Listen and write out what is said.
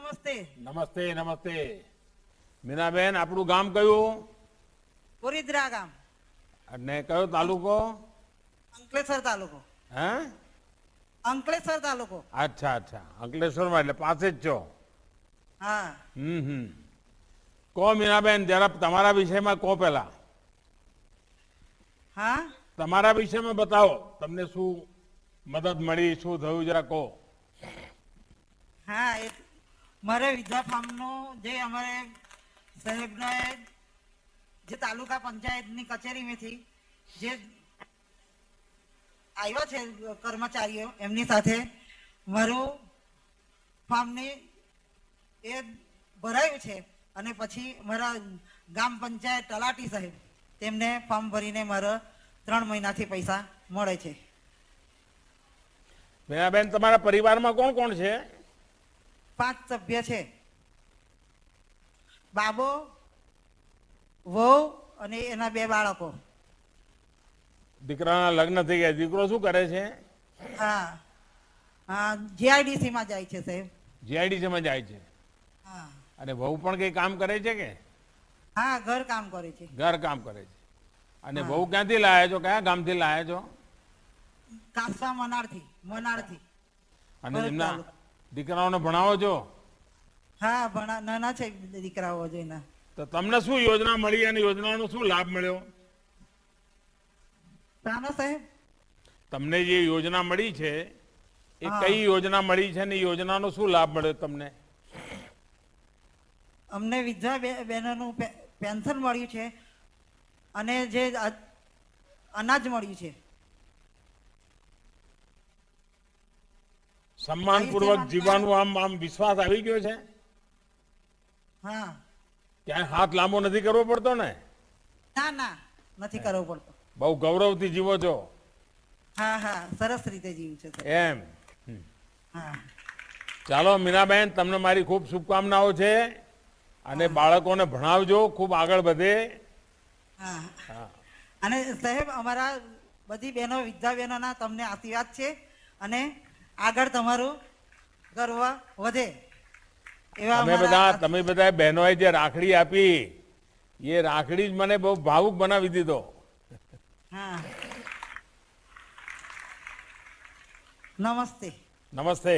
નમસ્તે. નમસ્તે નમસ્તે. મીનાબેન, આપણું ગામ કયું પુરીદ્રા ગામ, અને કયો તાલુકો? અંકલેશ્વર તાલુકો. હે? અંકલેશ્વર તાલુકો. અચ્છા અચ્છા, અંકલેશ્વરમાં એટલે પાસે જ છો. હા. કહો મીનાબેન, જરા તમારા વિષયમાં કહો. પેલા હા. તમારા વિષયમાં બતાવો, તમને શું મદદ મળી, શું થયું, જરા કહો. હા, મારે વિધવા ફાર્મનો જે અમારે સાહેબને જે તાલુકા પંચાયતની કચેરીમાંથી જે આવ્યો છે કર્મચારીઓ, એમની સાથે મારું ફાર્મની એ ભરાયું છે. અને પછી મારા ગામ પંચાયત તલાટી સાહેબ તેમને ફોર્મ ભરીને મારા 3 મહિનાથી પૈસા મળે છે. મીનાબેન, તમારા પરિવારમાં કોણ કોણ છે? 5 સભ્ય છે. બાબો, વહુ અને એના 2 બાળકો. દીકરાના લગ્ન થઈ ગયા. દીકરો શું કરે છે? હા, હા, જીઆઈડીસી માં જાય છે સાહેબ. જીઆઈડીસી માં જાય છે. હા. અને વહુ પણ કઈ કામ કરે છે કે? હા, ઘર કામ કરે છે. ઘર કામ કરે છે. અને વહુ ક્યાંથી લાયા છો? કયા ગામથી લાયા છો? કાસવા મનાળથી. અને એમના દીકરાઓને ભણાવો છો? હા, નાના છે દીકરાઓ જોઈના. તો તમને શું યોજના મળી અને યોજનાનો શું લાભ મળ્યો? નાના સાહેબ, તમને જે યોજના મળી છે એ કઈ યોજના મળી છે ને યોજનાનો શું લાભ મળ્યો તમને? અમને વિધવા બહેનોનું પેન્શન મળ્યું છે અને જે અનાજ મળ્યું છે. સન્માનપૂર્વક જીવવાનું આમ વિશ્વાસ આવી ગયો છે. હા. ક્યાંય હાથ લાંબો નથી કરવો પડતો ને? ના, નથી કરવો પડતો. બહુ ગૌરવથી જીવો છો. હા, હા, સરસ રીતે જીવ છે. એમ. હા. ચાલો મીનાબેન, તમને મારી ખૂબ શુભકામનાઓ છે. અને બાળકોને ભણાવજો, ખૂબ આગળ વધે. હા. અને સાહેબ, અમારા બધી બહેનો, વિધવા બહેનોના તમને આશીર્વાદ છે અને આગળ તમારું ગર્વ વધે એવા તમે બધા બહેનોએ જે રાખડી આપી, એ રાખડી જ મને બહુ ભાવુક બનાવી દીધો. હા. નમસ્તે. નમસ્તે.